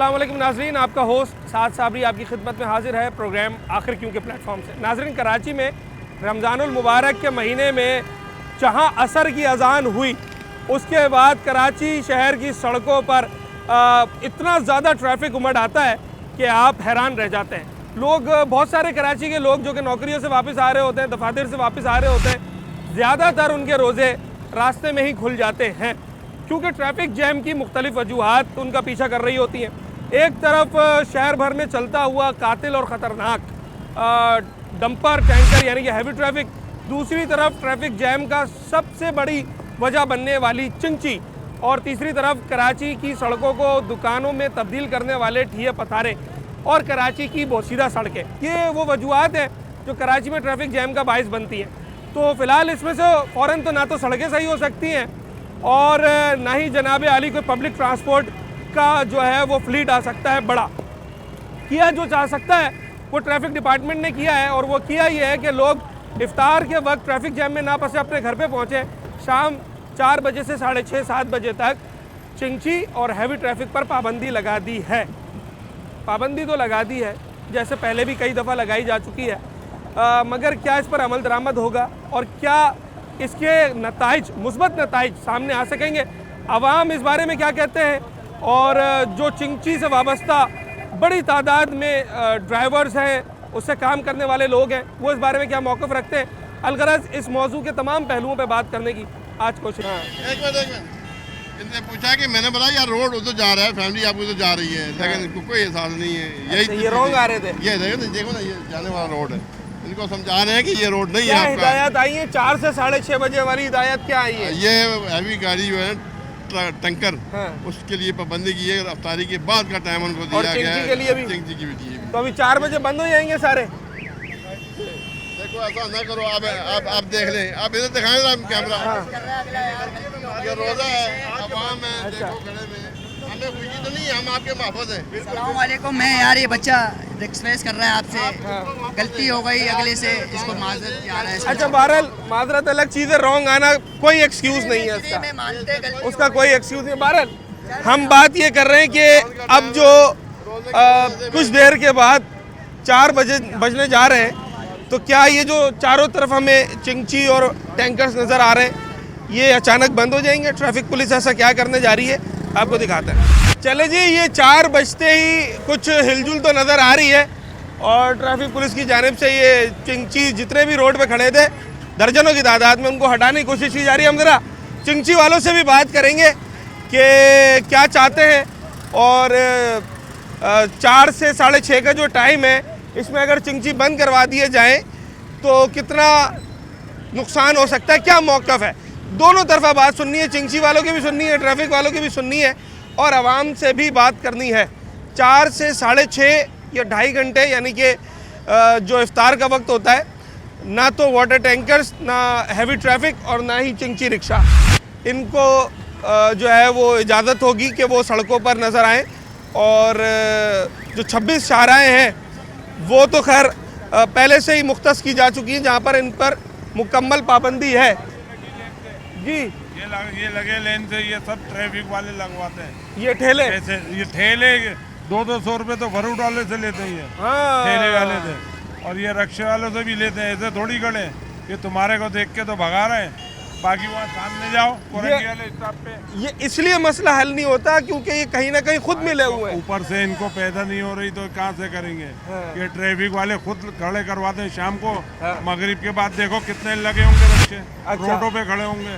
अस्सलाम वालेकुम नाजरीन, आपका होस्ट साद साबरी आपकी खिदमत में हाजिर है प्रोग्राम आखिर क्यों के प्लेटफॉर्म से। नाजरीन, कराची में रमज़ानुल मुबारक के महीने में जहां असर की अजान हुई, उसके बाद कराची शहर की सड़कों पर इतना ज़्यादा ट्रैफिक उमड़ आता है कि आप हैरान रह जाते हैं। लोग, बहुत सारे कराची के लोग जो कि नौकरियों से वापस आ रहे होते हैं, दफातर से वापस आ रहे होते हैं, ज़्यादातर उनके रोज़े रास्ते में ही खुल जाते हैं क्योंकि ट्रैफिक जैम की मुख्तलिफ वजूहात उनका पीछा कर रही होती हैं। एक तरफ शहर भर में चलता हुआ कातिल और ख़तरनाक डंपर टैंकर यानी कि हैवी ट्रैफिक, दूसरी तरफ ट्रैफिक जैम का सबसे बड़ी वजह बनने वाली चिंची, और तीसरी तरफ कराची की सड़कों को दुकानों में तब्दील करने वाले ठिये पथारे और कराची की बोसीदा सड़कें। ये वो वजूहात हैं जो कराची में ट्रैफिक जैम का बाइस बनती हैं। तो फ़िलहाल इसमें से फ़ौरन तो ना तो सड़कें सही हो सकती हैं और ना ही जनाब आली कोई पब्लिक ट्रांसपोर्ट का जो है वो फ्लीट आ सकता है बड़ा। किया जो चाह सकता है वो ट्रैफिक डिपार्टमेंट ने किया है, और वो किया ये है कि लोग इफ्तार के वक्त ट्रैफिक जैम में ना फंसे अपने घर पे पहुँचे। शाम 4 बजे से 6:30-7 बजे तक चिंची और हैवी ट्रैफिक पर पाबंदी लगा दी है। पाबंदी तो लगा दी है, जैसे पहले भी कई दफ़ा लगाई जा चुकी है, मगर क्या इस पर अमल दरामद होगा और क्या इसके नताइज, मुस्बत नताइज सामने आ सकेंगे? आवाम इस बारे में क्या कहते हैं? और जो चिंची से वाबस्ता बड़ी तादाद में ड्राइवर्स हैं, उससे काम करने वाले लोग हैं, वो इस बारे में क्या मौक़िफ़ रखते हैं? अलगरज इस मौजू के तमाम पहलुओं पर बात करने की आज कोशिश। एक मिनट इनसे पूछा कि मैंने बोला यार रोड उधर जा रहा है, फैमिली आपको उधर जा रही है, लेकिन इनको कोई एहसास नहीं है। यही ये रॉन्ग आ रहे थे। ये देखो ना, ये जाने वाला रोड है, इनको समझा रहे हैं कि ये रोड नहीं है क्या आपका। हिदायत आई है 4 से 6:30 बजे वाली हिदायत क्या आई है? ये हैवी गाड़ी जो है टैंकर, उसके लिए पाबंदी की है। अफ्तारी के बाद का टाइम उनको दिया गया है। के लिए भी चिंची की भी दी है। तो अभी 4 बजे बंद हो जाएंगे सारे। देखो ऐसा ना करो, आप देख लें, आप इधर दिखाएं कैमरा। ये रोजा है, अवाम है, देखो खड़े में, हमें खुशी तो नहीं है, हम आपके महफूज हैं। अस्सलाम वालेकुम। मैं यार ये बच्चा रिक्वेस्ट कर रहा है आपसे, गलती हो गई, अगले से इसको माजरत जा रहा है। अच्छा, बहरहाल माजरत अलग चीज़ है, रॉन्ग आना कोई एक्सक्यूज़ नहीं है उसका, मैं मानते गलती उसका कोई एक्सक्यूज़ नहीं। बहरहाल हम बात ये कर रहे हैं कि अब जो कुछ देर के बाद 4 बजने जा रहे हैं, तो क्या ये जो चारों तरफ हमें चिंची और टैंकर्स नज़र आ रहे हैं, ये अचानक बंद हो जाएंगे? ट्रैफिक पुलिस ऐसा क्या करने जा रही है, आपको दिखाते हैं। चले जी, ये 4 बजते ही कुछ हिलजुल तो नज़र आ रही है, और ट्रैफिक पुलिस की जानिब से ये चिंची जितने भी रोड पे खड़े थे दर्जनों की तादाद में, उनको हटाने की कोशिश की जा रही है। हम ज़रा चिंची वालों से भी बात करेंगे कि क्या चाहते हैं, और 4 से 6:30 का जो टाइम है, इसमें अगर चिंची बंद करवा दिए जाए तो कितना नुकसान हो सकता है, क्या मौक़िफ़ है? दोनों तरफा बात सुननी है, चिंची वालों की भी सुननी है, ट्रैफिक वालों की भी सुननी है, और आवाम से भी बात करनी है। 4 से 6:30 या 2.5 घंटे, यानी कि जो इफ्तार का वक्त होता है, ना तो वाटर टैंकर्स, ना हैवी ट्रैफिक और ना ही चिंची रिक्शा, इनको जो है वो इजाज़त होगी कि वो सड़कों पर नज़र आएँ। और जो 26 शाहराएँ हैं वो तो खैर पहले से ही मुख्तस की जा चुकी हैं, जहाँ पर इन पर मुकम्मल पाबंदी है। जी, ये लगे लेन से ये सब ट्रैफिक वाले लगवाते हैं। ये ठेले, ऐसे ये ठेले 200-200 रुपये तो भरूट वाले से लेते ही है, हाँ, ठेले वाले से, और ये रिक्शे वालों से भी लेते हैं। ऐसे थोड़ी खड़े, ये तुम्हारे को देख के तो भगा रहे हैं, बाकी वहाँ सामने जाओ कोरंगी वाले स्टॉप पे। ये इसलिए मसला हल नहीं होता क्योंकि ये कहीं ना कहीं खुद मिले हुए हैं। ऊपर से इनको पैदा नहीं हो रही तो कहाँ से करेंगे? ये ट्रैफिक वाले खुद खड़े करवाते हैं शाम को, मगरिब के बाद देखो कितने लगे होंगे रिक्शे, रोडों पे खड़े होंगे।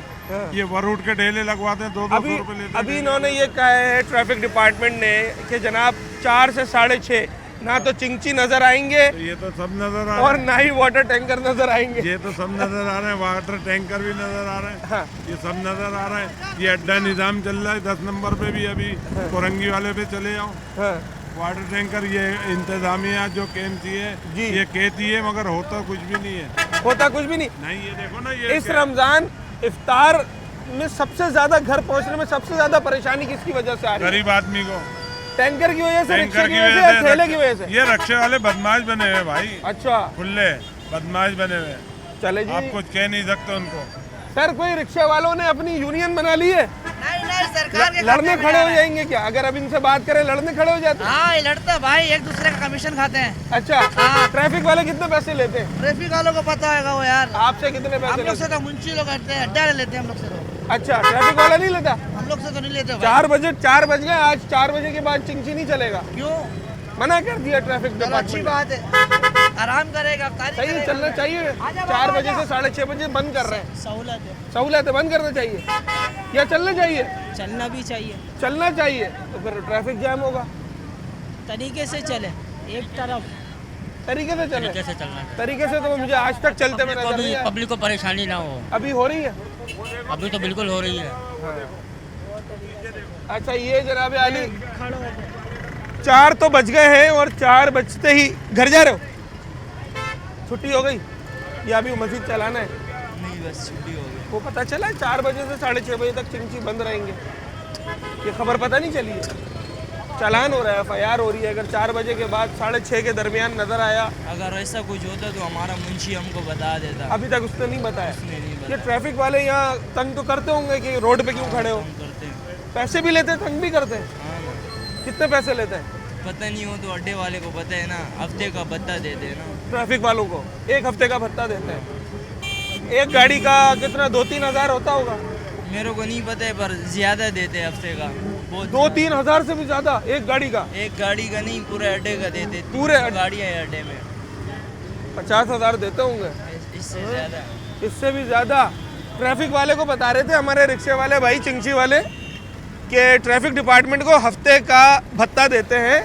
ये वरूट के ठेले लगवाते हैं, 200-200 रुपये लेते हैं। अभी इन्होंने ये कहा है ट्रैफिक डिपार्टमेंट ने कि जनाब 4 से 6:30 ना तो चिंची नजर आएंगे, तो ये तो सब नजर आ रहे और ना ही वाटर टैंकर नजर आएंगे। ये तो सब नजर आ रहे हैं, वाटर टैंकर भी नजर आ रहे हैं, हाँ। ये सब नजर आ रहे हैं। ये अड्डा निज़ाम चल रहा है 10 नंबर पे भी, अभी कोरंगी वाले पे चले जाओ। हाँ। वाटर टैंकर ये इंतजामिया जो KMC है, जी। ये कहती है, मगर होता कुछ भी नहीं है। होता कुछ भी नहीं। ये देखो ना, ये इस रमजान इफ्तार में सबसे ज्यादा घर पहुंचने में सबसे ज्यादा परेशानी किसकी वजह से आ रही है? गरीब आदमी को। टैंकर की वजह से, रिक्शे टैंकर की वजह से, या ठेले की वजह से? ये रिक्शे वाले बदमाश बने हुए भाई, अच्छा, खुले बदमाश बने हुए। चले जी, आप कुछ कह नहीं सकते उनको। सर कोई रिक्शे वालों ने अपनी यूनियन बना ली है? नहीं नहीं सर, सरकार के लड़ने खाते में खड़े आ हो रहा है। जाएंगे क्या? अगर अब इनसे बात करें लड़ने खड़े हो जाते हैं? हाँ, ये लड़ता भाई, एक दूसरे का कमीशन खाते हैं। अच्छा, हाँ। ट्रैफिक वाले कितने पैसे लेते हैं? ट्रैफिक वालों को पता होगा वो यार। आपसे कितने हम पैसे लोग लेते से हैं? तो मुंशी लोग करते हैं, अड्डा लेते हैं हम लोग से तो। अच्छा, ट्रैफिक वाला नहीं लेता? हम लोग से तो नहीं लेते भाई। 4 बज गए, आज 4 बजे के बाद चिंची नहीं चलेगा, क्यों? मना कर दिया ट्रैफिक चलो अच्छी डिपार्टमेंट ने। बात है, आराम करेगा, कार्य सही है, करेगा। चलना चाहिए। आजा 4 बाबा, बजे से आजा। 6:30 बजे बंद कर रहे हैं। सहूलत है, सहूलत है, बंद करना चाहिए या चलना चाहिए? चलना भी चाहिए, चलना चाहिए, तो फिर ट्रैफिक जैम होगा। तरीके से चले, एक तरफ। तरीके से चले, कैसे चलना है? तरीके से तो मुझे आज तक चलते में नजर नहीं आया। पब्लिक को परेशानी ना हो। अभी हो रही है? अभी तो बिल्कुल हो रही है। अच्छा, ये जनाब आली 4 तो बज गए हैं और 4 बजते ही घर जा रहे हो? छुट्टी हो गई या अभी मस्जिद चलाना है? नहीं, बस छुट्टी हो गई। वो पता चला है 4 बजे से 6:30 बजे तक चिंची बंद रहेंगे, ये खबर पता नहीं चली है? चालान हो रहा है, FIR हो रही है। अगर 4 बजे के बाद 6:30 के दरमियान नजर आया, अगर ऐसा कुछ होता तो हमारा मुंशी हमको बता देता। अभी तक उसने नहीं बताया। नहीं ये ट्रैफिक वाले यहाँ तंग तो करते होंगे कि रोड पे क्यों खड़े हो? करते हैं। पैसे भी लेते हैं, तंग भी करते हैं। कितने पैसे लेते हैं? पता नहीं हो तो अड्डे वाले को पता है ना, हफ्ते का भत्ता देते हैं ना। ट्रैफिक वालों को 1 हफ्ते का भत्ता देते हैं। एक गाड़ी का कितना 2-3 हज़ार होता होगा? मेरे को नहीं पता है, पर ज्यादा देते हैं हफ्ते का, बहुत। 2-3 हज़ार से भी ज़्यादा एक गाड़ी का? एक गाड़ी का नहीं, पूरे अड्डे का देते। पूरे अड्डे? गाड़ियाँ है अड्डे में, 50 हज़ार देते होंगे, इससे ज्यादा। इससे भी ज़्यादा। ट्रैफिक वाले को बता रहे थे हमारे रिक्शे वाले भाई, चिंची वाले, कि ट्रैफिक डिपार्टमेंट को हफ्ते का भत्ता देते हैं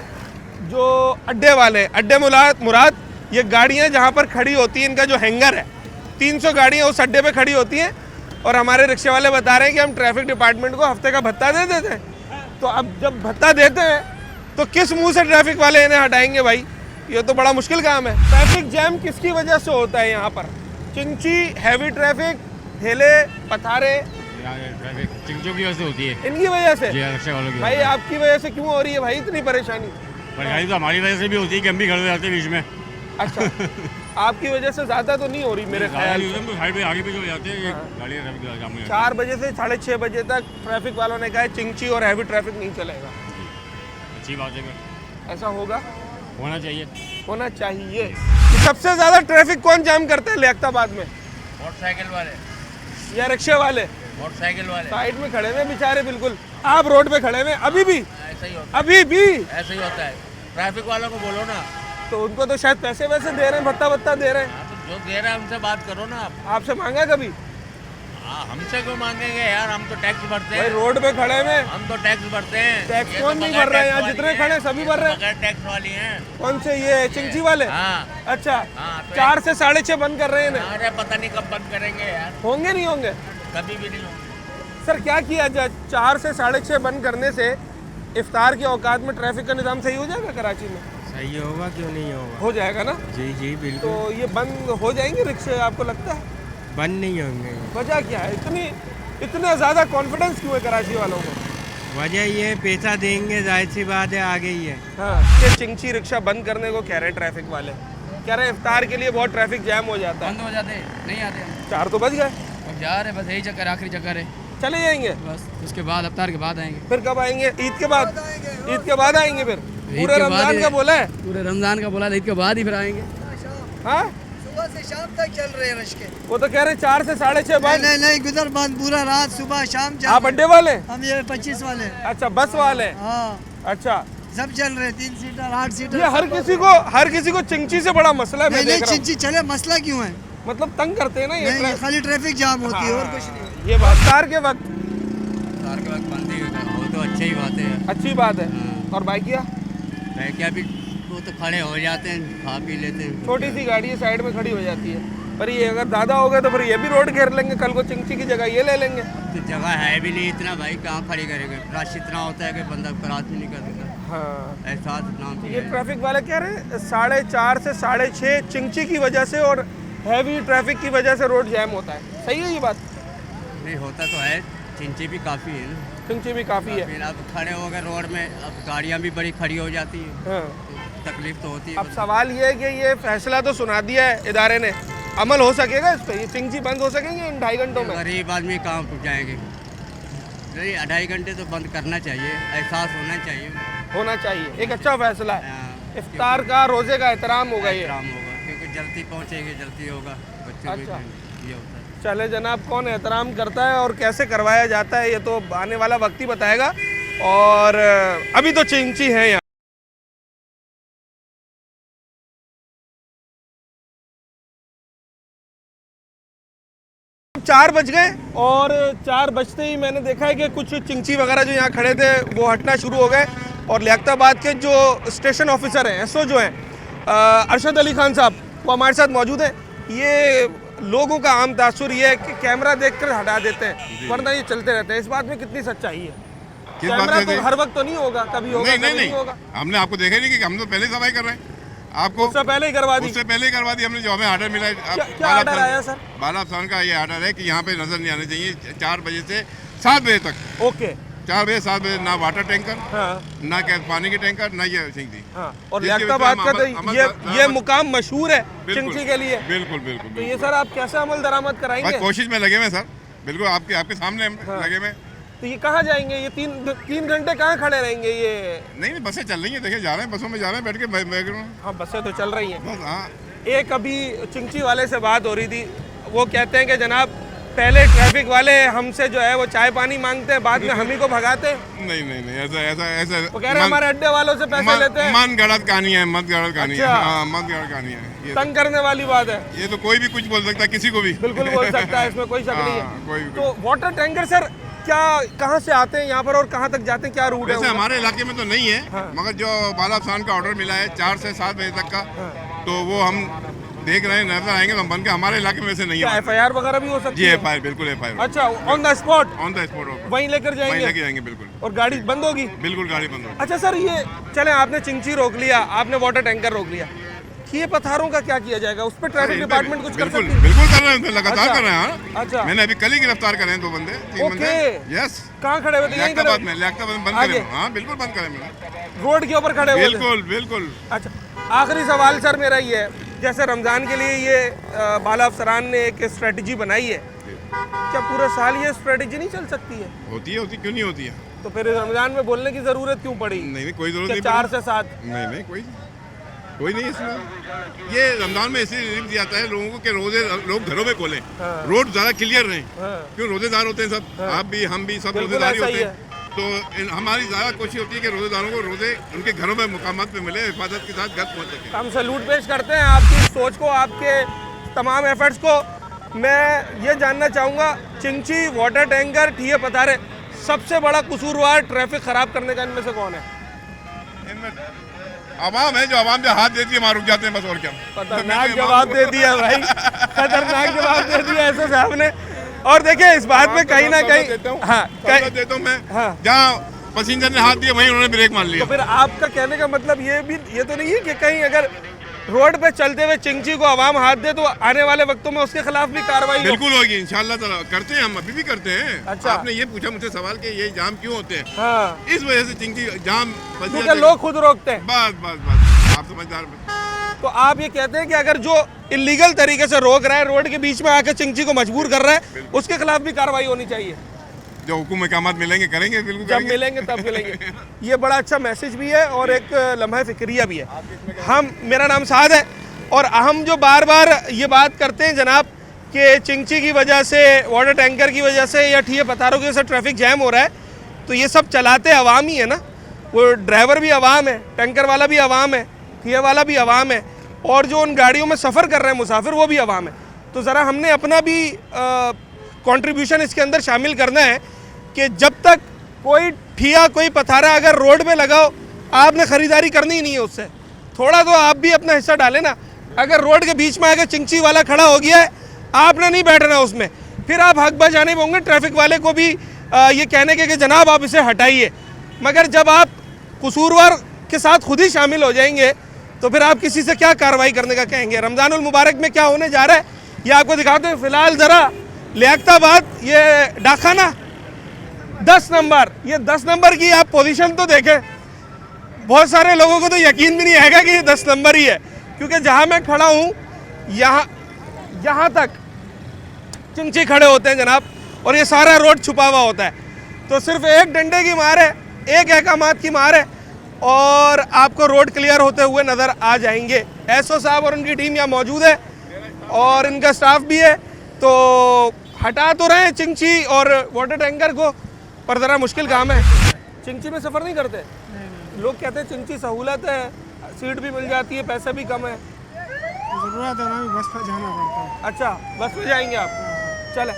जो अड्डे वाले। अड्डे मुराद ये गाड़ियाँ जहाँ पर खड़ी होती हैं, इनका जो हैंगर है, 300 गाड़ियाँ उस अड्डे पे खड़ी होती हैं और हमारे रिक्शे वाले बता रहे हैं कि हम ट्रैफिक डिपार्टमेंट को हफ्ते का भत्ता दे देते हैं। तो अब जब भत्ता देते हैं तो किस मुंह से ट्रैफिक वाले इन्हें हटाएंगे भाई? ये तो बड़ा मुश्किल काम है। ट्रैफिक जैम किसकी वजह से होता है यहाँ पर? चिंची, हैवी ट्रैफिक, ठेले, पथारे, ट्रैफिक चिंचों की वजह से होती है। इनकी वजह से? जी, रिक्शा वालों की भाई आपकी वजह से क्यों हो रही है भाई इतनी परेशानी? परेशानी तो हमारी वजह से भी होती है कि हम भी खड़े हो जाते हैं बीच में। अच्छा, आपकी वजह से ज्यादा तो नहीं हो रही मेरे ख्याल से। साइड पे आगे पीछे हो जाते हैं, ये गाड़ियाँ ट्रैफिक जाम हो जाती है। 4 बजे से 6:30 बजे तक ट्रैफिक वालों ने कहा है चिंची और हैवी ट्रैफिक नहीं चलेगा। अच्छी बात है, फिर ऐसा होगा? होना चाहिए। होना चाहिए। सबसे ज्यादा ट्रैफिक कौन जाम करता है लियाकताबाद में? मोटरसाइकिल वाले या रिक्शे वाले? मोटरसाइकिल वाले साइड में खड़े हुए बेचारे, बिल्कुल आप रोड पे खड़े हुए अभी भी? ऐसा ही होता अभी भी? है, ऐसा ही होता है। ट्रैफिक वालों को बोलो ना, तो उनको तो शायद पैसे वैसे दे रहे हैं, भत्ता दे रहे हैं। हाँ, तो जो दे रहा है उनसे बात करो ना आप। आपसे मांगा कभी? हाँ, हमसे क्यों मांगेंगे यार, हम तो टैक्स भरते भाई हैं। रोड पे खड़े हुए, हम तो टैक्स भरते हैं। टैक्स ये कौन तो नहीं बगैर भर रहा है? टैक्स यहाँ वाली जितने हैं। खड़े सभी ये भर तो रहे हैं। बगैर टैक्स वाली हैं। कौन से? ये चिंची वाले? हाँ अच्छा, हाँ, तो 4 से 6:30 बंद कर रहे हैं इन्हें। अरे पता नहीं कब बंद करेंगे यार, होंगे नहीं होंगे? कभी भी नहीं होंगे। सर क्या किया जाए? 4 से 6:30 बंद करने से इफ्तार के औकात में ट्रैफिक का निज़ाम सही हो जाएगा कराची में? सही होगा, क्यों नहीं होगा? हो जाएगा ना? जी जी तो बिल्कुल। ये बंद हो जाएंगे रिक्शे, आपको लगता है? बंद नहीं होंगे। वजह क्या है? इतना ज़्यादा कॉन्फिडेंस क्यों है कराची वालों को? वजह ये पैसा देंगे, जाहिर सी बात है, आगे ही है। हाँ, ये चिंची रिक्शा बंद करने को कह रहे हैं ट्रैफिक वाले। कह रहे हैं इफ्तार के लिए बहुत ट्रैफिक जैम हो जाता है। बंद हो जाते नहीं आते हम। 4 तो बज गए, अब जा रहे, बस यही चक्कर, आखिरी चक्कर है। चले जाएंगे। बस उसके बाद अफ्तार के बाद आएंगे। फिर कब आएंगे? ईद के बाद? ईद के बाद आएंगे फिर? ईद पूरे के बाद रमजान ही- का बोला है? पूरे रमजान का बोला था, ईद के बाद ही फिर आएंगे। हाँ, सुबह से शाम तक चल रहे हैं रश्के। वो तो कह रहे 4 से 6:30 बंद। नहीं, गुजर बंद पूरा रात, सुबह शाम आप अड्डे वाले? हम ये 25 वाले। अच्छा, बस वाले? हाँ, अच्छा, सब चल रहे, 3 सीटर 8 सीटर। ये हर किसी को चिंची से बड़ा मसला है। मैं नहीं, देख रहा हूँ। चिंची चले, मसला क्यों है? मतलब तंग करते हैं ना ये नहीं, ट्रैफिक। खाली ट्रैफिक जाम होती है और कुछ नहीं। ये बात इफ्तार के वक्त इफ्तार के वक्त बंद ही होता है, वो तो अच्छी ही बात है। अच्छी बात है। और बाइकिया क्या भी वो तो खड़े हो जाते हैं, खा पी लेते हैं। छोटी सी गाड़ी साइड में खड़ी हो जाती है, पर ये अगर ज़्यादा हो गया तो फिर ये भी रोड घेर लेंगे, कल को चिंची की जगह ये ले लेंगे। तो जगह है भी नहीं इतना भाई, कहाँ खड़ी करेंगे? रश इतना होता है कि बंदा क्रॉस भी नहीं कर सकता। हाँ, एहसास नाम ये ट्रैफिक वाले कह रहे हैं 4:30 से 6:30 चिंची की वजह से और हैवी ट्रैफिक की वजह से रोड जैम होता है। सही है ये बात? नहीं होता तो है, चिंची भी काफ़ी है ना। चिंची भी काफ़ी है। फिर अब खड़े हो गए रोड में, अब गाड़ियाँ भी बड़ी खड़ी हो जाती हैं, हाँ, तो तकलीफ तो होती है। अब सवाल ये है कि ये फैसला तो सुना दिया है इदारे ने, अमल हो सकेगा इस पर? ये चिंची बंद हो सकेंगे इन 2.5 घंटों में? गरीब आदमी कहाँ जाएंगे? नहीं 2.5 घंटे तो बंद करना चाहिए, एहसास होना चाहिए। एक अच्छा फैसला है। हाँ, इफ्तार का, रोजे का एहतराम होगा ये। एहतराम होगा, क्योंकि जल्दी पहुँचेंगे, जल्दी होगा, बच्चों अच्छा। भी ये होता है। चले जनाब, कौन एहतराम करता है और कैसे करवाया जाता है ये तो आने वाला वक्त ही बताएगा। और अभी तो चिंची है यहाँ। 4 बज गए और 4 बजते ही मैंने देखा है कि कुछ चिंची वगैरह जो यहाँ खड़े थे वो हटना शुरू हो गए। और लियाकताबाद के जो स्टेशन ऑफिसर हैं, एसओ जो हैं, अरशद अली खान साहब, वो हमारे साथ मौजूद हैं। ये लोगों का आम तासुर ये है कि कैमरा देखकर हटा देते हैं, वरना ये चलते रहते हैं। इस बात में कितनी सच्चाई है? कैमरा तो हर वक्त तो नहीं होगा, कभी होगा कभी नहीं होगा। हमने आपको देखा नहीं कि हम तो पहले सफाई कर रहे हैं। आपको उससे पहले ही करवा दी। उससे पहले ही करवा दी हमने, जो हमें आर्डर मिला है। क्या आर्डर आया सर? बाला अफसान का ये आर्डर है कि यहाँ पे नजर नहीं आने चाहिए 4 बजे से 7 बजे तक। ओके, 4 बजे 7 बजे ना वाटर टैंकर, हाँ ना क्या पानी के टैंकर, ना ये सिंह थी। हाँ। और लियाकताबाद का तो ये मुकाम मशहूर है चिंची के लिए। बिल्कुल बिल्कुल। तो ये सर आप कैसे अमल दरामद कराएंगे? कोशिश में लगे हुए सर, बिल्कुल आपके सामने हम लगे हुए। तो ये कहाँ जाएंगे? ये 3 घंटे कहाँ खड़े रहेंगे ये? नहीं बसें चल रही हैं, देखिए जा रहे हैं, बसों में जा रहे हैं बैठ के। हाँ, बसें तो चल रही हैं। बस हाँ। एक अभी चिंची वाले से बात हो रही थी, वो कहते हैं कि जनाब पहले ट्रैफिक वाले हमसे जो है वो चाय पानी मांगते हैं, बाद में हम ही को भगाते हैं। नहीं ऐसा वो कह रहे हैं हमारे अड्डे वालों से पैसे लेते हैं। मन गढ़त कहानी है, मत गढ़त कहानी है। अच्छा। हाँ, मत गढ़त कहानी है। ये तंग करने वाली बात है। ये तो कोई भी कुछ बोल सकता है, किसी को भी बिल्कुल बोल सकता है, इसमें कोई शक नहीं हाँ, कोई है। भी। तो वाटर टैंकर सर क्या कहाँ से आते हैं यहाँ पर और कहाँ तक जाते हैं, क्या रूट है? वैसे हमारे इलाके में तो नहीं है, हाँ। मगर जो बाला अफसान का ऑर्डर मिला है 4 से 7 बजे तक का, तो वो हम देख रहे हैं, नजर आएंगे तो हम बन के। हमारे इलाके में वैसे नहीं है। FIR वगैरह भी हो सकती जी है? FIR, बिल्कुल FIR। अच्छा, ऑन द स्पॉट वहीं वहीं लेकर लेके जाएंगे जाएंगे बिल्कुल। और गाड़ी बंद होगी? बिल्कुल गाड़ी बंद होगी। अच्छा सर, ये चले आपने चिंची रोक लिया, आपने वाटर टैंकर रोक लिया, ये पत्थरों का क्या किया जाएगा? उस पर ट्रैफिक डिपार्टमेंट कुछ कर सकती है? बिल्कुल कर रहे हैं, लगातार अच्छा। कर रहे हैं। अच्छा। मैंने अभी कल ही गिरफ्तार करे हैं 2 बंदे, 3 बंदे। यस। कहाँ खड़े हुए थे? यहीं खड़े लियाकताबाद हुए? में, लियाकताबाद में बंद आगे? करें। हाँ बिल्कुल बंद करें मैंने। रोड के ऊपर खड़े हुए थे? बिल्कुल बिल्कुल। अच्छा, आखिरी सवाल सर मेरा ये है, जैसे रमज़ान के लिए ये बाला अफसरान ने एक स्ट्रेटजी बनाई है, क्या पूरे साल ये स्ट्रेटजी नहीं चल सकती है? होती है, क्यों नहीं होती है? तो फिर रमज़ान में बोलने की ज़रूरत क्यों पड़ी? नहीं कोई जरूरत नहीं। 4 से 7? नहीं कोई नहीं इसमें। ये रमजान में इसलिए रिलीफ दिया जाता है लोगों को कि रोजे लोग घरों में खोलें, रोड ज़्यादा क्लियर रहें। क्यों, रोजेदार होते हैं सब, आप भी हम भी सब रोजेदार ही होते हैं। तो हमारी ज़्यादा कोशिश होती है कि रोजेदारों को रोजे उनके घरों में मुकामात पे मिले, हिफाजत के साथ घर पहुँच सके। हम सैल्यूट पेश करते हैं आपकी सोच को, आपके तमाम एफर्ट्स को। मैं ये जानना चाहूँगा, चिंची, वाटर टैंकर, ठिये पतारे, सबसे बड़ा कसूरवार ट्रैफिक ख़राब करने का इनमें से कौन है? इनमें आवाम है, जो आवाम जो हाथ देती है वहाँ रुक जाते हैं, बस और क्या। खतरनाक जवाब दे दिया भाई, खतरनाक जवाब दे दिया ऐसे साहब ने। और देखिए इस बात में कहीं ना कहीं देता हूँ मैं, हाँ। जहाँ पैसेंजर ने हाथ दिया वहीं उन्होंने ब्रेक मार लिया। तो फिर आपका कहने का मतलब ये तो नहीं है कि कहीं अगर रोड पे चलते हुए चिंची को आवाम हाथ दे तो आने वाले वक्तों में उसके खिलाफ भी कार्रवाई बिल्कुल होगी इंशाल्लाह ताला। करते हैं हम, अभी भी करते हैं। अच्छा। आपने ये पूछा मुझसे सवाल कि ये जाम क्यों होते हैं? हाँ, इस वजह से चिंची जाम क्योंकि लोग खुद रोकते हैं। बस आप समझदार। तो आप ये कहते हैं कि अगर जो इलीगल तरीके से रोक रहा है, रोड के बीच में आकर चिंची को मजबूर कर रहा है, उसके खिलाफ भी कार्रवाई होनी चाहिए। जो हुकूम अहकामात मिलेंगे करेंगे, बिल्कुल जब मिलेंगे तब मिलेंगे। ये बड़ा अच्छा मैसेज भी है और एक लम्हा फिक्रिया भी है। मेरा नाम साद है और हम जो बार बार ये बात करते हैं जनाब कि चिंची की वजह से, वाटर टैंकर की वजह से या ठिये पतारों की वजह से ट्रैफिक जैम हो रहा है, तो ये सब चलाते अवाम ही है ना। वो ड्राइवर भी अवाम है, टैंकर वाला भी अवाम है, ठिये वाला भी अवाम है, और जो उन गाड़ियों में सफ़र कर रहे हैं मुसाफिर, वो भी अवाम है। तो ज़रा हमने अपना भी कंट्रीब्यूशन इसके अंदर शामिल करना है कि जब तक कोई ठिया, कोई पथारा अगर रोड पे लगाओ, आपने ख़रीदारी करनी ही नहीं है उससे, थोड़ा तो आप भी अपना हिस्सा डालें ना। अगर रोड के बीच में आकर चिंची वाला खड़ा हो गया है, आपने नहीं बैठना उसमें, फिर आप हक बजाने में होंगे ट्रैफिक वाले को भी ये कहने के कि जनाब आप इसे हटाइए। मगर जब आप कसूरवार के साथ खुद ही शामिल हो जाएंगे तो फिर आप किसी से क्या कार्रवाई करने का कहेंगे? रमज़ानुल मुबारक में क्या होने जा रहा है ये आपको दिखाते हैं। फ़िलहाल ज़रा लियाकताबाद, ये डाखाना 10 नंबर, ये 10 नंबर की आप पोजीशन तो देखें। बहुत सारे लोगों को तो यकीन भी नहीं आएगा कि ये 10 नंबर ही है, क्योंकि जहाँ मैं खड़ा हूँ यहाँ तक चिंची खड़े होते हैं जनाब, और ये सारा रोड छुपा हुआ होता है। तो सिर्फ एक डंडे की मार है, एक अहकामात की मार है और आपको रोड क्लियर होते हुए नज़र आ जाएंगे। एसओ साहब और उनकी टीम यहाँ मौजूद है और इनका स्टाफ भी है। तो हटा तो रहे हैं चिंची और वाटर टैंकर को, पर ज़रा मुश्किल काम है। चिंची में सफ़र नहीं करते लोग, कहते हैं चिंची सहूलत है, सीट भी मिल जाती है, पैसे भी कम है। ज़रूरत है ना, बस पर जाना पड़ता है। अच्छा, बस में जाएंगे आप? चले,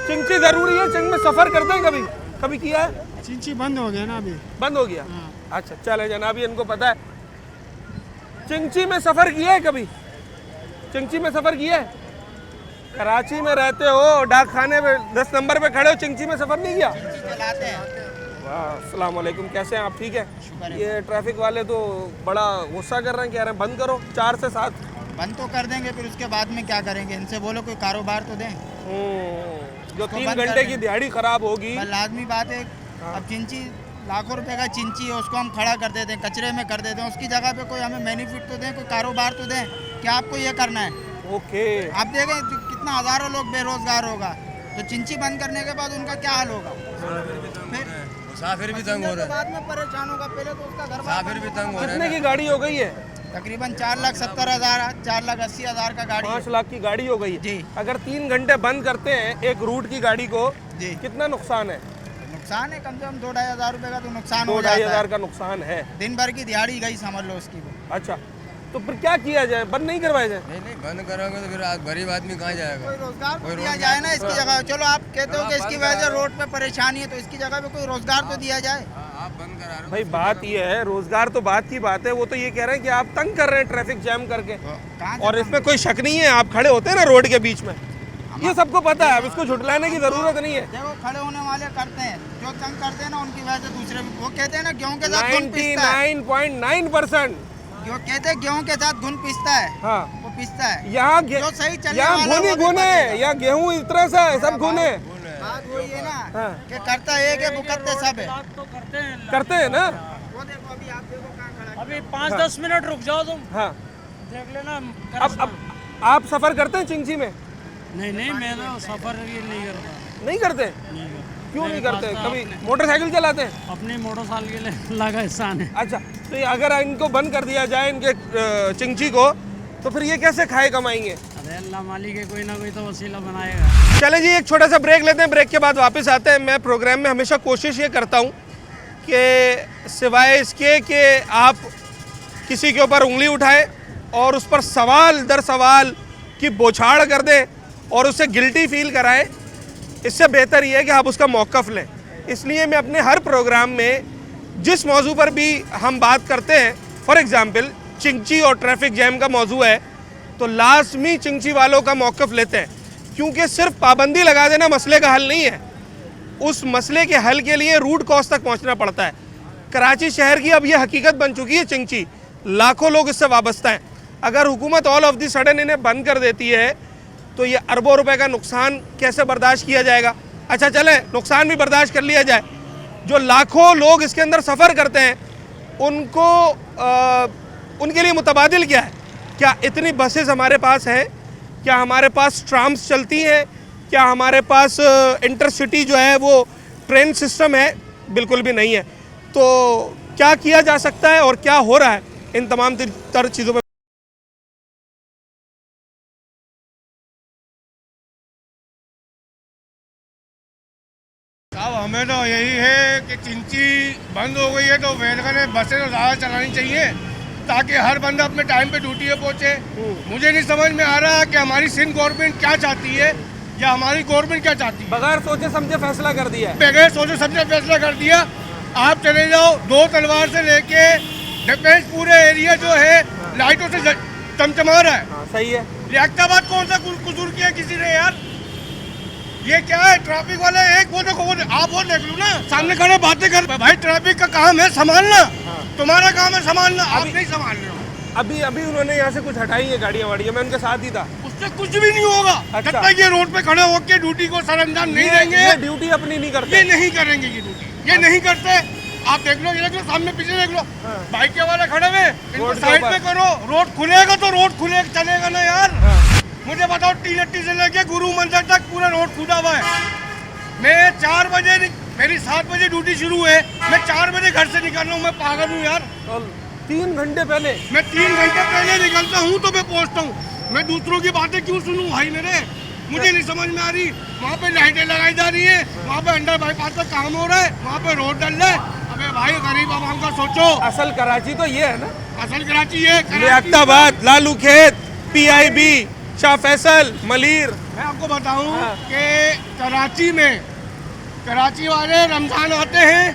चिंची ज़रूरी है। चिंग में सफ़र करते हैं कभी? कभी किया है? चिंची बंद हो गया ना अभी। बंद हो गया? अच्छा, चले जनाबी, इनको पता है। चिंची में सफ़र किया है कभी? चिंची में सफ़र किया है? कराची में रहते हो, डाक खाने में 10 नंबर पे खड़े हो, चिंची में सफ़र नहीं किया? चलाते हैं। वाह, अस्सलाम वालेकुम, कैसे हैं आप? ठीक है। ये ट्रैफिक वाले तो बड़ा गुस्सा कर रहे हैं, कह रहे हैं बंद करो 4 से 7। बंद तो कर देंगे, फिर उसके बाद में क्या करेंगे? इनसे बोलो कोई कारोबार तो दें। जो 3 घंटे की दिहाड़ी खराब होगी। लाजमी बात है। अब चिंची लाखों रुपए का चिंची है, उसको हम खड़ा कर देते हैं, कचरे में कर देते हैं, उसकी जगह पे कोई हमें बेनिफिट तो दें, कोई कारोबार तो दें। क्या आपको ये करना है? ओके, आप देखें कितना हज़ारों लोग बेरोजगार होगा, तो चिंची बंद करने के बाद उनका क्या हाल होगा? फिर मुसाफिर भी तंग हो रहे हैं, बाद में परेशान होगा, पहले तो उसका घर मुसाफिर भी तंग हो रहे कितने की गाड़ी हो गई है? तकरीबन 4,70,000 4,80,000 का गाड़ी 5 लाख की गाड़ी हो गई है। जी। अगर 3 घंटे बंद करते हैं एक रूट की गाड़ी को, जी। कितना नुकसान है? नुकसान है कम से कम 2-2.5 हज़ार रुपए का तो नुकसान हो 2-2.5 जाता हज़ार है। का नुकसान है। दिन भर की दिहाड़ी गई समझ लो उसकी। अच्छा, तो फिर क्या किया जाए? बंद नहीं करवाया जाए? नहीं बंद करोगे तो फिर गरीब आदमी कहाँ जाएगा? कोई रोजगार तो दिया जाए ना इसकी जगह। चलो आप कहते हो कि इसकी वजह से रोड पे परेशानी है, तो इसकी जगह पे कोई रोजगार तो दिया जाए। आप बंद करा रहे हो। भाई बात ये है, रोजगार तो बात की बात है, वो तो ये कह रहे हैं कि आप तंग कर रहे हैं ट्रैफिक जैम करके, कहाँ और इसमें कोई शक नहीं है। आप खड़े होते हैं ना रोड के बीच में, ये सबको पता है, अब इसको झुटलाने की जरूरत नहीं है। देखो खड़े होने वाले करते हैं, जो तंग करते हैं ना उनकी वजह से दूसरे भी, वो कहते हैं ना गेहूं के साथ घुन पिसता है। 99.9%। जो कहते हैं गेहूं के साथ घुन पिसता है, हाँ, वो पिसता है। यहाँ जो सही चलने यहाँ वाला घुन ही वो भी घुन है, बचेगा। यहाँ गेहूं इस तरह सा है, सब घुन है। बात वही है ना हाँ। कि करता एक है, भुगतते सब है। करते हैं ना। वो देखो अभी आप देखो कहाँ खड़ा है। अभी 5-10 मिनट रुक जाओ तुम, हाँ, देख लेना। अब आप सफर करते हैं चिंची में? नहीं मैं तो सफर ये नहीं करता। नहीं करते? नहीं करता। क्यों नहीं मेरे करते? पास तो कभी अपने- मोटरसाइकिल चलाते हैं? अपने मोटरसाइकिल लगा इंसान है। अच्छा, तो ये अगर इनको बंद कर दिया जाए, इनके चिंची को, तो फिर ये कैसे खाए कमाएंगे? अरे अल्लाह मालिक है, कोई ना कोई तो वसीला बनाएगा। चले जी, एक छोटा सा ब्रेक लेते हैं, ब्रेक के बाद वापस आते हैं। मैं प्रोग्राम में हमेशा कोशिश ये करता हूँ कि सिवाय इसके कि आप किसी के ऊपर उंगली उठाएं और उस पर सवाल दर सवाल की बौछाड़ कर दें और उससे गिल्टी फील कराएं, इससे बेहतर ये है कि आप उसका मौक़िफ़ लें। इसलिए मैं अपने हर प्रोग्राम में जिस मौजू पर भी हम बात करते हैं, फॉर एग्ज़ाम्पल चिंची और ट्रैफिक जैम का मौजू है, तो लाजमी चिंची वालों का मौक़िफ़ लेते हैं, क्योंकि सिर्फ पाबंदी लगा देना मसले का हल नहीं है। उस मसले के हल के लिए रूट कॉज तक पहुंचना पड़ता है। कराची शहर की अब ये हकीकत बन चुकी है चिंची, लाखों लोग इससे वाबस्ता हैं। अगर हुकूमत ऑल ऑफ द सडन इन्हें बंद कर देती है तो ये अरबों रुपए का नुकसान कैसे बर्दाश्त किया जाएगा? अच्छा चले, नुकसान भी बर्दाश्त कर लिया जाए। जो लाखों लोग इसके अंदर सफ़र करते हैं उनको उनके लिए मुतबादिल क्या है? क्या इतनी बसेस हमारे पास हैं? क्या हमारे पास ट्राम्स चलती हैं? क्या हमारे पास इंटरसिटी जो है वो ट्रेन सिस्टम है? बिल्कुल भी नहीं है। तो क्या किया जा सकता है और क्या हो रहा है, इन तमाम तर चीज़ों पर साहब हमें तो यही है कि चिंची बंद हो गई है तो वेलकम बसें तो ज़्यादा चलानी चाहिए ताकि हर बंदा अपने टाइम पे ड्यूटी पे पहुँचे। मुझे नहीं समझ में आ रहा कि हमारी सिंध गवर्नमेंट क्या चाहती है या हमारी गवर्नमेंट क्या चाहती है। बगैर सोचे समझे फैसला कर दिया है। बगैर सोचे समझे फैसला कर दिया। आप चले जाओ, 2 तलवार से लेके डिफेंस पूरे एरिया जो है लाइटों से चमचमा रहा है। हाँ, सही है। लियाकताबाद कौन सा कसूर किया किसी ने यार? ये क्या है? ट्रैफिक वाले एक वो देखो, आप वो देख लो ना, सामने खड़े बातें कर। भाई ट्रैफिक का काम है संभालना, तुम्हारा काम है संभालना, आप नहीं संभाल रहे हो। अभी उन्होंने यहाँ से कुछ हटाई है गाड़ियाँ वाड़ियाँ, मैं उनके साथ ही था। उससे कुछ भी नहीं होगा अच्छा। जब तक ये रोड पे खड़े होकर ड्यूटी को सरअंजाम नहीं देंगे। ये ड्यूटी अपनी नहीं करते। ये नहीं करेंगे, ये ड्यूटी ये नहीं करते। आप देख लो, ये देख लो, सामने पीछे देख लो, बाइक के वाले खड़े हुए, इनको साइड में करो। रोड खुलेगा तो रोड खुलेगा, चलेगा ना यार। मुझे बताओ, T80 से लेके गुरु मंदिर तक पूरा रोड खुदा हुआ है। मैं 4 बजे मेरी 7 बजे ड्यूटी शुरू है, मैं 4 बजे घर से निकल रहा हूँ। मैं पागल हूँ यार। 3 घंटे पहले मैं 3 घंटे पहले निकलता हूँ तो मैं पहुँचता हूँ। मैं दूसरों की बातें क्यों सुनूं भाई मेरे? मुझे नहीं समझ में आ रही। वहाँ पे लाइटें लगाई जा रही है, वहाँ पे अंडर बाईपास का काम हो रहा है, वहाँ पे रोड डल रहा है। अबे भाई गरीब आवाम का सोचो। असल कराची तो ये है ना, असल कराची ये लियाकताबाद, लालू खेत, पीआईबी, शाह फैसल, मलीर। मैं आपको बताऊं कि कराची वाले रमजान आते हैं,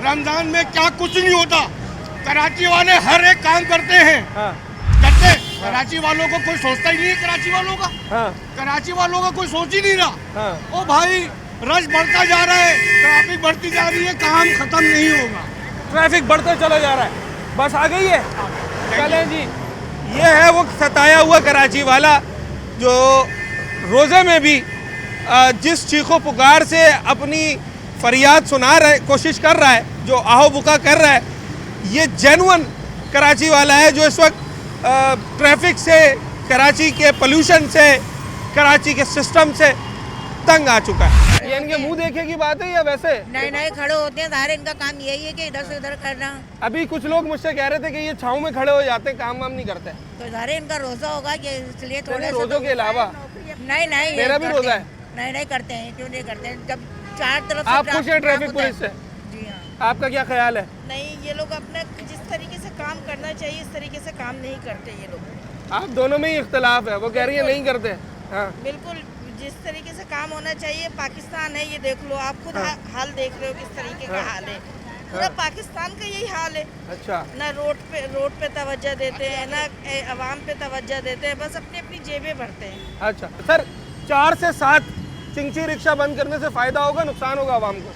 रमजान में क्या कुछ नहीं होता। कराची वाले हर एक काम करते हैं, करते। कराची वालों को कोई सोचता ही नहीं है। कराची वालों का कराची वालों का कोई सोच ही नहीं रहा। ओ भाई रश बढ़ता जा रहा है, ट्रैफिक बढ़ती जा रही है, काम खत्म नहीं होगा। ट्रैफिक बढ़ते चला जा रहा है। बस आ गई है, चलें जी। ये है वो सताया हुआ कराची वाला जो रोज़े में भी जिस चीखो पुकार से अपनी फरियाद सुना रहे, कोशिश कर रहा है, जो आहो बुका कर रहा है, ये जेन्युइन कराची वाला है जो इस वक्त ट्रैफिक से, कराची के पोल्यूशन से, कराची के सिस्टम से तंग आ चुका है। ये इनके मुंह देखे की बात है या वैसे? नहीं खड़े होते हैं, सारे इनका काम यही है कि इधर से उधर करना। अभी कुछ लोग मुझसे कह रहे थे कि ये छाँव में खड़े हो जाते हैं, काम वाम नहीं करते। तो सारे इनका रोजा होगा कि इसलिए थोड़े रोजों के अलावा नहीं मेरा भी रोजा है। नहीं करते हैं। क्यों नहीं करते हैं? जब चार तरफ आप खुश हैं ट्रैफिक पुलिस से? जी हाँ। आपका क्या ख्याल है? नहीं, ये लोग अपना जिस तरीके से काम करना चाहिए इस तरीके से काम नहीं करते ये लोग। आप दोनों में ही इख्तलाफ है। वो कह रही है नहीं करते। हाँ बिल्कुल, जिस तरीके से काम होना चाहिए। पाकिस्तान है, ये देख लो आप खुद हाल देख रहे हो किस तरीके का हाल है। पूरा पाकिस्तान का यही हाल है। अच्छा। ना रोड पे तवज्जो देते हैं, ना अवाम पे तवज्जो देते हैं, बस अपनी अपनी जेबें भरते हैं। अच्छा सर, 4 से 7 चिंची रिक्शा बंद करने से फ़ायदा होगा, नुकसान होगा आवाम को?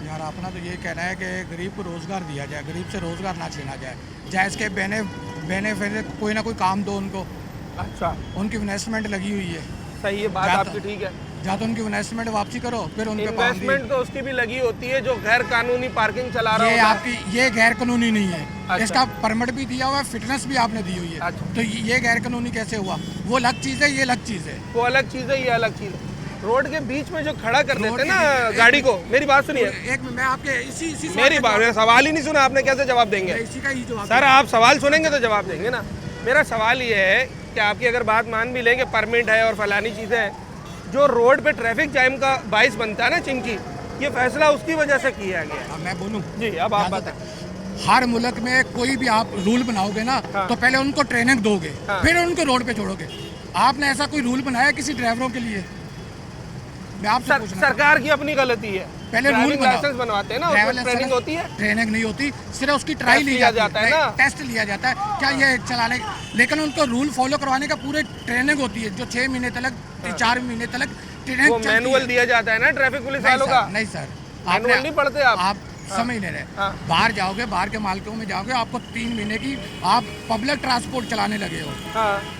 यार अपना तो ये कहना है कि गरीब को रोज़गार दिया जाए, गरीब से रोज़गार ना छीना जाए। जायज़ के बेनिफिट कोई ना कोई काम दो उनको। अच्छा, उनकी इन्वेस्टमेंट लगी हुई है। सही है, बात आपकी ठीक है। या तो उनकी इन्वेस्टमेंट वापसी करो, फिर उन पे इन्वेस्टमेंट तो उसकी भी लगी होती है जो गैर कानूनी पार्किंग चला रहा ये होता आपकी ये गैर कानूनी नहीं है। अच्छा। इसका परमिट भी दिया हुआ है, फिटनेस भी आपने दी हुई है। अच्छा। तो ये गैर कानूनी कैसे हुआ? वो अलग चीज़ है, ये अलग चीज़ है। वो अलग चीज़ है, ये अलग चीज़ है। रोड के बीच में जो खड़ा कर देते ना गाड़ी को, मेरी बात सुनिए। एक मैं आपके इसी मेरी बात, मेरा सवाल ही नहीं सुना आपने, कैसे जवाब देंगे? इसी का ही जवाब। सर आप सवाल सुनेंगे तो जवाब देंगे ना। मेरा सवाल ये है कि आपकी अगर बात मान भी लेंगे, परमिट है और फलानी चीज़ें हैं, जो रोड पे ट्रैफिक जाम का बाइस बनता है ना चिंकी, ये फैसला उसकी वजह से किया गया। मैं बोलूँ जी, अब आप बताएं। हर मुल्क में कोई भी आप रूल बनाओगे ना, तो पहले उनको ट्रेनिंग दोगे, फिर उनको रोड पे छोड़ोगे। आपने ऐसा कोई रूल बनाया किसी ड्राइवरों के लिए? मैं आपसे सरकार की अपनी गलती है। पहले रूल लाइसेंस बनवाते हैं ना, उसमें ट्रेनिंग होती है। ट्रेनिंग नहीं होती, सिर्फ उसकी ट्राई ली जाता है ना, टेस्ट लिया जाता है क्या ये चलाने। लेकिन उनको रूल फॉलो करवाने का पूरे ट्रेनिंग होती है, जो 6 महीने तक 4 महीने तक ट्रेनिंग। वो मैनुअल दिया जाता है ना ट्रैफिक पुलिस वालों का? नहीं सर, मैनुअल नहीं पढ़ते आप समझ नहीं रहे। बाहर जाओगे, बाहर के मालिकों में जाओगे, आपको 3 महीने की आप पब्लिक ट्रांसपोर्ट चलाने लगे हो,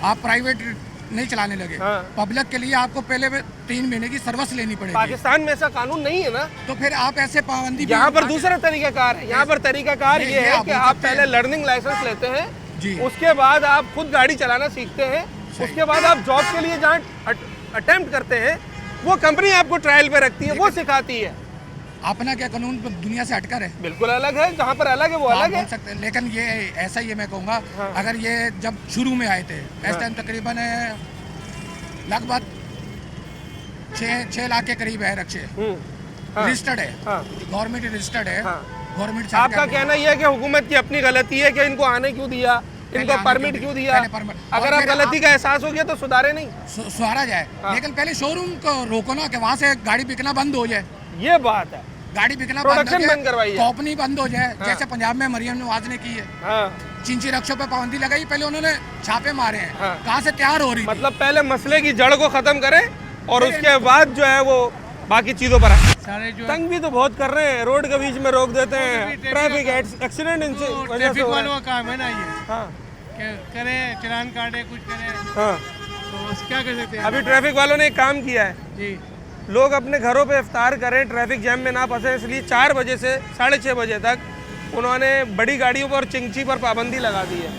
आप प्राइवेट नहीं चलाने लगे। पब्लिक के लिए आपको पहले 3 महीने की सर्विस लेनी पड़ेगी। पाकिस्तान में ऐसा कानून नहीं है ना, तो फिर आप ऐसे पाबंदी। यहाँ पर दूसरा तरीकाकार है। यहाँ पर तरीकाकार ये है कि आप पहले लर्निंग लाइसेंस लेते हैं जी, उसके बाद आप खुद गाड़ी चलाना सीखते हैं, उसके बाद आप जॉब के लिए जहाँ अटेम्प्ट करते हैं वो कंपनी आपको ट्रायल पे रखती है, वो सिखाती है। अपना क्या कानून दुनिया से हटकर है? बिल्कुल अलग है, जहाँ पर अलग है वो अलग है। सकते, लेकिन ये ऐसा ही मैं कहूँगा, अगर ये जब शुरू में आए थे इस टाइम तकरीबन लगभग 6 लाख के करीब है रक्शे रजिस्टर्ड है, गवर्नमेंट रजिस्टर्ड है। गवर्नमेंट आपका कहना यह है कि हुकूमत की अपनी गलती है कि इनको आने क्यों दिया, इनको परमिट क्यों दिया? अगर आप गलती का एहसास हो गया तो सुधारे नहीं, सुधारा जाए। लेकिन पहले शोरूम को रोको ना कि वहाँ से गाड़ी बिकना बंद हो जाए। ये बात है, गाड़ी बिकना प्रोडक्शन बंद करवाइए, कंपनी बंद हो जाए। जैसे पंजाब में मरियम नवाज ने की है, चिंची रक्षों पे पाबंदी लगाई, पहले उन्होंने छापे मारे हैं। कहाँ से तैयार हो रही? मतलब पहले मसले की जड़ को खत्म करें और उसके बाद जो है वो बाकी चीजों पर आए। तंग भी तो बहुत कर रहे हैं, रोड के बीच में रोक देते हैं, ट्रैफिक एक्सीडेंट इनसे ट्रैफिक वालों का काम है ना ये। करे चलान काटे, कुछ करे, तो क्या कर सकते हैं। अभी ट्रैफिक वालों ने एक काम किया है जी, लोग अपने घरों पे इफ्तार करें, ट्रैफिक जैम में ना फंसे, इसलिए 4 बजे से 6:30 बजे तक उन्होंने बड़ी गाड़ियों पर चिंची पर पाबंदी लगा दी है।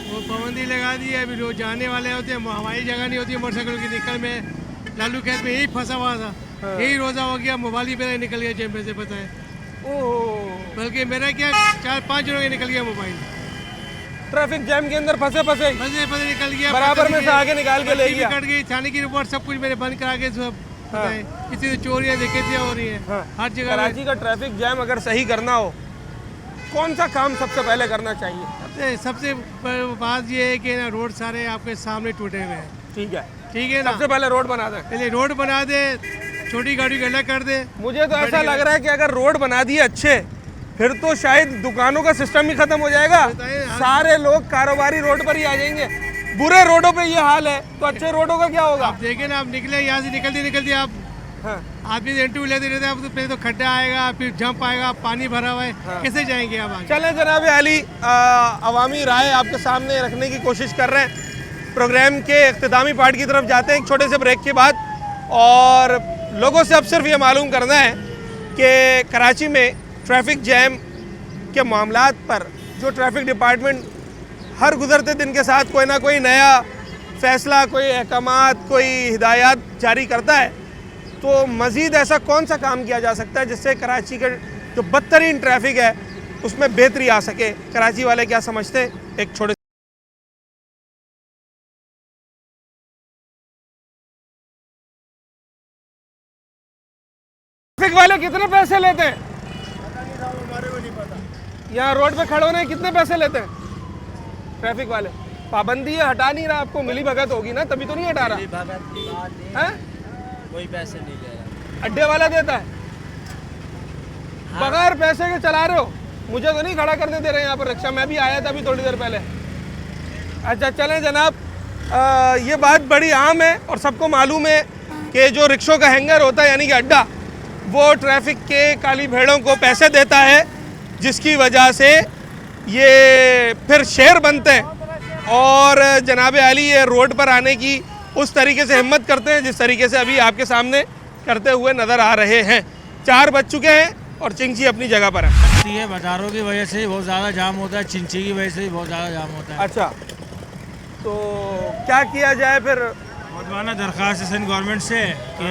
वो पाबंदी लगा दी है। अभी रोज जाने वाले होते हैं, हमारी जगह नहीं होती है मोटरसाइकिल की निकल में। लालू खेत में यही फंसा हुआ था, यही रोजा हो गया, मोबाइल ही मेरा निकल गया जेब में से, पता है। ओह, बल्कि मेरा क्या 4-5 दिनों में निकल गया मोबाइल, ट्रैफिक जैम के अंदर फंसे फंसे बस निकल गया, बराबर में से आगे निकाल के ले गया। कट गई, थाने की रिपोर्ट सब कुछ मैंने बंद करा के सब, पता है किसी से चोरियां डकैतियां हो रही हैं हर जगह। कराची का ट्रैफिक जैम अगर सही करना हो, कौन सा काम सबसे पहले करना चाहिए? सबसे बात ये है कि ना रोड सारे आपके सामने टूटे हुए हैं, ठीक है, ठीक है ना। सबसे पहले रोड बना दे, पहले रोड बना दे, छोटी गाड़ी को अलग कर दे। मुझे तो ऐसा लग रहा है कि अगर रोड बना दिए अच्छे, फिर तो शायद दुकानों का सिस्टम ही खत्म हो जाएगा, सारे लोग कारोबारी रोड पर ही आ जाएंगे। बुरे रोडों पे ये हाल है तो अच्छे रोडों का क्या होगा? आप देखें ना, आप निकले यहाँ से निकलते आप, आप भी इंटरव्यू लेते रहते हैं, आप तो पहले तो खड्डा आएगा, फिर जंप आएगा, पानी भरा हुआ है, कैसे जाएंगे आप आगे? चले जनाब अली, अवामी राय आपके सामने रखने की कोशिश कर रहे हैं। प्रोग्राम के इख्तितामी पार्ट की तरफ जाते हैं एक छोटे से ब्रेक के बाद, और लोगों से अब सिर्फ ये मालूम करना है कि कराची में ट्रैफिक जैम के मामलात पर जो ट्रैफिक डिपार्टमेंट हर गुजरते दिन के साथ कोई ना कोई नया फैसला, कोई अहकामात, कोई हिदायत जारी करता है, तो मज़ीद ऐसा कौन सा काम किया जा सकता है जिससे कराची का जो बदतरीन ट्रैफिक है उसमें बेहतरी आ सके? कराची वाले क्या समझते हैं? एक छोटे ट्रैफिक वाले कितने पैसे लेते हैं? यहाँ रोड पे खड़े होने कितने पैसे लेते हैं ट्रैफिक वाले? पाबंदी है, हटा नहीं रहा, आपको मिली भगत होगी ना, तभी तो नहीं हटा रहा है। कोई पैसे नहीं ले रहा, अड्डे वाला देता है, बगैर पैसे के चला रहे हो। मुझे तो नहीं खड़ा करने दे रहे यहाँ पर रिक्शा, मैं भी आया था अभी थोड़ी देर पहले। अच्छा चलें जनाब, ये बात बड़ी आम है और सबको मालूम है कि जो रिक्शों का हैंगर होता है यानी कि अड्डा, वो ट्रैफिक के काली भेड़ों को पैसे देता है, जिसकी वजह से ये फिर शेर बनते हैं और जनाब अली ये रोड पर आने की उस तरीके से हिम्मत करते हैं जिस तरीके से अभी आपके सामने करते हुए नज़र आ रहे हैं। 4 बज चुके हैं और चिंची अपनी जगह पर है। बाजारों की वजह से बहुत ज़्यादा जाम होता है, चिंची की वजह से भी बहुत ज़्यादा जाम होता है। अच्छा, तो क्या किया जाए फिर? मोहतरमाना दरख्वास्त है सिंध गवर्नमेंट से कि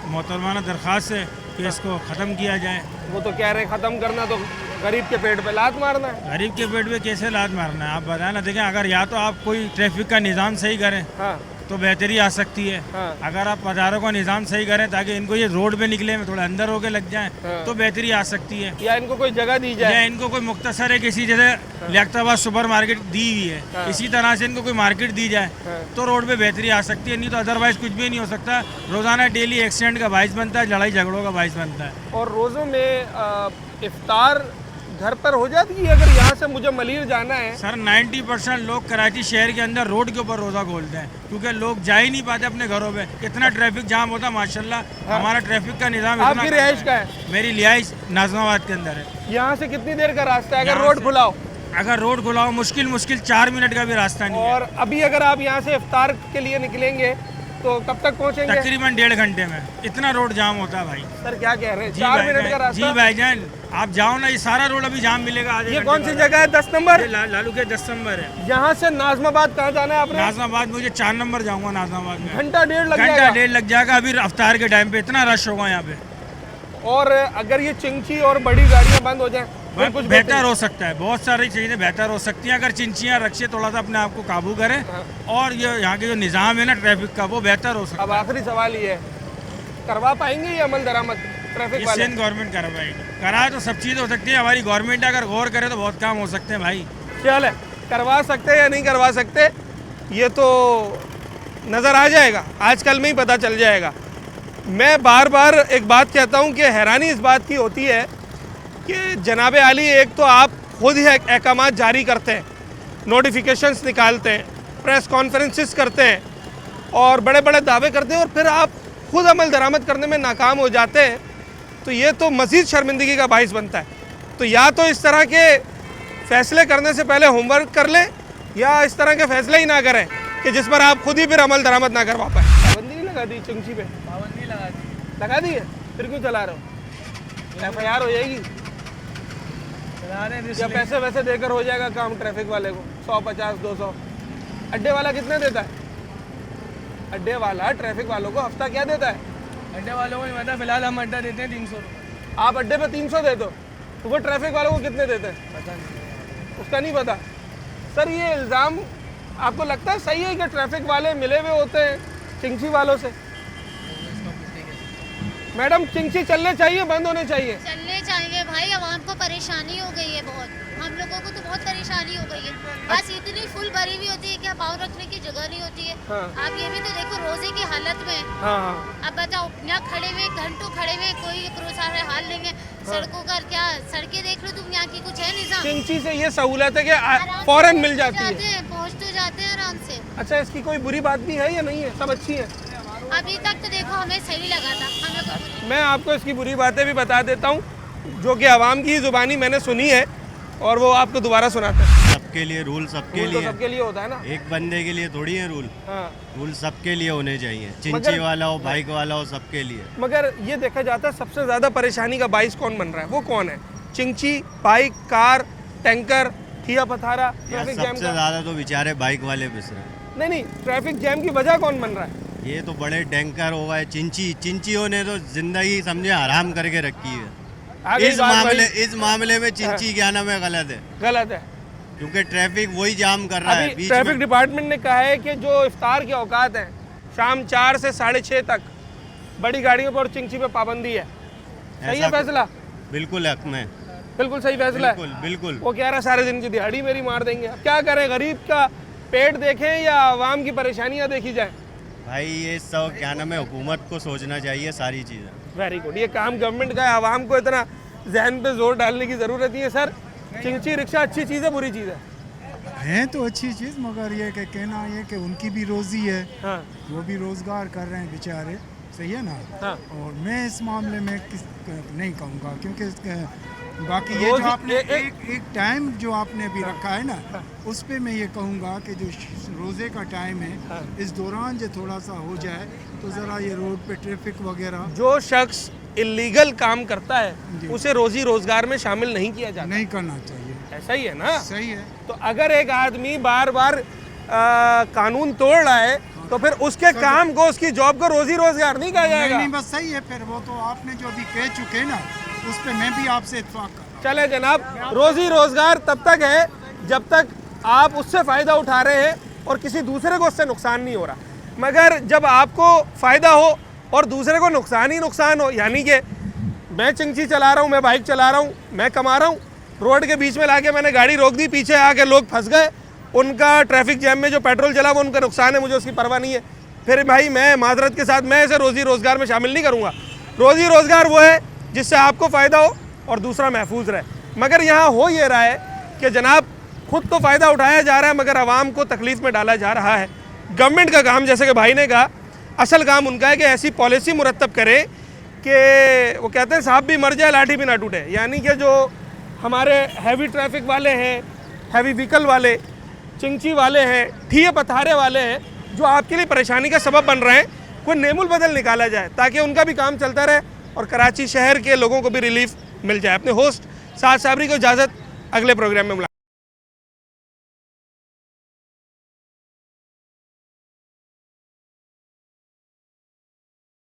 मोहतरमाना दरख्वास्त है कि इसको ख़त्म किया जाए। वो तो कह रहे ख़त्म करना तो गरीब के पेट पे लात मारना है। गरीब के पेट पे कैसे लात मारना है आप बताएं ना। देखें, अगर या तो आप कोई ट्रैफिक का निज़ाम सही करें हाँ। तो बेहतरी आ सकती है। अगर आप बाजारों का निज़ाम सही करें ताकि इनको ये रोड पे निकले में थोड़ा अंदर होके लग जाएं तो बेहतरी आ सकती है। या इनको कोई जगह दी जाए, या इनको कोई मुख्तसर है किसी जैसे लियाकताबाद सुपर मार्केट दी हुई है, इसी तरह से इनको कोई मार्केट दी जाए तो रोड पे बेहतरी आ सकती है। नहीं तो अदरवाइज कुछ भी नहीं हो सकता। रोज़ाना डेली एक्सीडेंट का बाइस बनता है, लड़ाई झगड़ों का बाइस बनता है। और रोज़ों में इफ्तार घर पर हो जाती है? अगर यहाँ से मुझे मलीर जाना है सर, 90% लोग कराची शहर के अंदर रोड के ऊपर रोज़ा खोलते हैं क्योंकि लोग जा ही नहीं पाते अपने घरों पे। इतना ट्रैफिक जाम होता है माशाल्लाह। हमारा ट्रैफिक का निज़ाम आपकी रिहाइश का है? मेरी रिहाइश नाज़माबाद के अंदर है। यहाँ से कितनी देर का रास्ता है अगर रोड खुलाओ? अगर रोड खुलाओ मुश्किल 4 मिनट का भी रास्ता नहीं है। और अभी अगर आप यहाँ से इफ्तार के लिए निकलेंगे तो कब तक पहुँचेंगे? तकरीबन 1.5 घंटे में। इतना रोड जाम होता है भाई। सर क्या कह रहे हैं? 4 मिनट का रास्ता? जी भाईजान, आप जाओ ना, ये सारा रोड अभी जाम मिलेगा। ये कौन सी जगह है? 10 नंबर लालू के 10 नंबर है। यहाँ से नाज़माबाद कहाँ जाना है आपने? नाज़माबाद मुझे 4 नंबर जाऊँगा नाज़माबाद में। घंटा डेढ़ लग जाएगा। अभी अफ्तार के टाइम पे इतना रश होगा यहाँ पे। और अगर ये चिंची और बड़ी गाड़ियाँ बंद हो जाएं कुछ बेहतर हो सकता है। बहुत सारी चीज़ें बेहतर हो सकती हैं अगर चिंचियाँ रक्षे थोड़ा सा अपने आप को काबू करें और ये यहाँ के जो निज़ाम है ना ट्रैफिक का वो बेहतर हो सकता है। अब आखिरी सवाल ये है, करवा पाएंगे ये अमल दरामद ट्रैफिक वाले? सिंध गवर्नमेंट करवाएगी। कराए तो सब चीज़ हो सकती है। हमारी गवर्नमेंट अगर गौर करे तो बहुत काम हो सकते हैं भाई। चल करवा सकते हैं या नहीं करवा सकते ये तो नज़र आ जाएगा, आजकल में ही पता चल जाएगा। मैं बार बार एक बात कहता हूँ कि हैरानी इस बात की होती है कि जनाब आली, एक तो आप खुद ही अहकामात जारी करते हैं, नोटिफिकेशंस निकालते हैं, प्रेस कॉन्फ्रेंसेस करते हैं और बड़े बड़े दावे करते हैं और फिर आप खुद अमल दरामद करने में नाकाम हो जाते हैं, तो ये तो मज़ीद शर्मिंदगी का बाइस बनता है। तो या तो इस तरह के फ़ैसले करने से पहले होमवर्क कर लें या इस तरह के फ़ैसले ही ना करें कि जिस पर आप खुद ही फिर अमल दरामद ना करवा पाए। पाबंदी नहीं लगा दी चिंची पे? पाबंदी लगा दी है, फिर क्यों चला रहे हो? FIR हो जाएगी या पैसे वैसे देकर हो जाएगा काम ट्रैफिक वाले को? 100, 50, 200। अड्डे वाला कितने देता है? अड्डे वाला ट्रैफिक वालों को हफ्ता क्या देता है? अड्डे वालों को नहीं पता, फिलहाल हम अड्डा देते हैं 300 रुपये। आप अड्डे पे 300 देते हो, तो वो ट्रैफिक वालों को कितने देते हैं? पता नहीं। उसका नहीं पता। सर ये इल्ज़ाम आपको लगता है सही है कि ट्रैफिक वाले मिले हुए होते हैं चिंची वालों से? मैडम चिंची चलने चाहिए, बंद होने चाहिए? चलने चाहिए भाई, आवाम को परेशानी हो गई है बहुत, हम लोगों को तो बहुत परेशानी हो गई है। बस इतनी फुल भरी हुई होती है कि पाँव रखने की जगह नहीं होती है। हाँ। आप ये भी तो देखो रोजे की हालत में। हाँ। अब बताओ, यहाँ खड़े हुए घंटों खड़े हुए, कोई भरोसा हाल नहीं है। सड़कों का क्या, सड़कें देख लो तुम, यहाँ की कुछ है निजाम। चिंची से ये सहूलत है कि फौरन मिल जाती है, पहुँच तो जाते हैं आराम से। अच्छा, इसकी कोई बुरी बात भी है या नहीं है? सब अच्छी है? अभी तक तो देखो हमें सही लगा था, हमें तो मैं आपको इसकी बुरी बातें भी बता देता हूँ, जो कि आवाम की ज़ुबानी मैंने सुनी है, और वो आपको दोबारा सुनाते हैं। सबके लिए रूल, सबके रूल लिए तो सबके लिए होता है ना, एक बंदे के लिए थोड़ी है रूल। हाँ। रूल सबके लिए होने चाहिए, चिंची मगर- वाला हो, बाइक वाला हो, सबके लिए। मगर ये देखा जाता है सबसे ज़्यादा परेशानी का बाइस कौन बन रहा है? वो कौन है? चिंची, बाइक, कार, टैंकर, ठिया पथारा, यार ट्रैफिक जैम सबसे का? ज़्यादा तो बेचारे बाइक वाले पिस रहे हैं। नहीं, ट्रैफिक जैम की वजह कौन बन रहा है? ये तो बड़े टैंकर हो गए, चिंचियों ने तो जिंदगी समझे हराम करके रखी है। आ गई बात भाई। इस मामले में चिंची क्या नाम है, गलत है, गलत है। क्योंकि ट्रैफिक वही जाम कर रहा है अभी बीच ट्रैफिक में। डिपार्टमेंट ने कहा है कि जो इफ्तार के औकात हैं, शाम 4 से 6:30 तक बड़ी गाड़ियों पर और चिंची पे पाबंदी है। सही है ऐसा- फैसला? बिल्कुल हक में, बिल्कुल सही फैसला है। बिल्कुल बिल्कुल। वो कह रहा सारे दिन की दिहाड़ी मेरी मार देंगे। अब क्या करें, गरीब का पेट देखें या आवाम की परेशानियां देखी जाए? भाई ये सब क्या नाम है, हुकूमत को सोचना चाहिए सारी चीज़ें। वेरी गुड, ये काम गवर्नमेंट का है, आवाम को इतना जहन पे जोर डालने की ज़रूरत नहीं है। सर, चिंची रिक्शा अच्छी चीज़ है, बुरी चीज़ है? है तो अच्छी चीज़, मगर ये कि कहना ये कि उनकी भी रोज़ी है। हाँ। वो भी रोज़गार कर रहे हैं बेचारे, सही है ना। हाँ। और मैं इस मामले में नहीं कहूँगा, क्योंकि बाकी ये रोज़ जो आपने एक एक टाइम जो आपने भी रखा है ना, उस पे मैं ये कहूँगा कि जो रोज़े का टाइम है, इस दौरान जो थोड़ा सा हो जाए तो ज़रा ये रोड पे ट्रैफिक वगैरह। जो शख्स इलीगल काम करता है उसे रोजी रोजगार में शामिल नहीं किया जाता, नहीं करना चाहिए। ऐसा ही है ना? सही है। तो अगर एक आदमी बार बार कानून तोड़ रहा है तो फिर उसके काम को, उसकी जॉब को रोजी रोजगार नहीं कहा जाएगा। नहीं, बस सही है। फिर वो तो आपने जो अभी कह चुके ना, उस पर मैं भी आपसे इत्तेफाक कर रहा हूं। चले जनाब, रोजी रोजगार तब तक है जब तक आप उससे फ़ायदा उठा रहे हैं और किसी दूसरे को उससे नुकसान नहीं हो रहा। मगर जब आपको फ़ायदा हो और दूसरे को नुकसान ही नुकसान हो, यानी कि मैं चिंची चला रहा हूँ, मैं बाइक चला रहा हूँ, मैं कमा रहा हूँ, रोड के बीच में लाके मैंने गाड़ी रोक दी, पीछे आके लोग फंस गए, उनका ट्रैफिक जैम में जो पेट्रोल चला वो उनका नुकसान है, मुझे उसकी परवाह नहीं है। फिर भाई मैं माजरत के साथ मैं इसे रोज़ी रोज़गार में शामिल नहीं करूँगा। रोज़ी रोज़गार वो है जिससे आपको फ़ायदा हो और दूसरा महफूज रहे। मगर यहाँ हो ये रहा है कि जनाब खुद तो फ़ायदा उठाया जा रहा है मगर आवाम को तकलीफ़ में डाला जा रहा है। गवर्नमेंट का काम, जैसे कि भाई ने कहा, असल काम उनका है कि ऐसी पॉलिसी मुरतब करें कि वो कहते हैं सांप भी मर जाए लाठी भी ना टूटे। यानी कि जो हमारे हैवी ट्रैफिक वाले हैं, हैवी व्हीकल वाले, चिंची वाले हैं, ठिये पथारे वाले हैं, जो आपके लिए परेशानी का सबब बन रहे हैं, कोई नेमुल बदल निकाला जाए ताकि उनका भी काम चलता रहे और कराची शहर के लोगों को भी रिलीफ मिल जाए। अपने होस्ट साद साबरी को इजाज़त, अगले प्रोग्राम में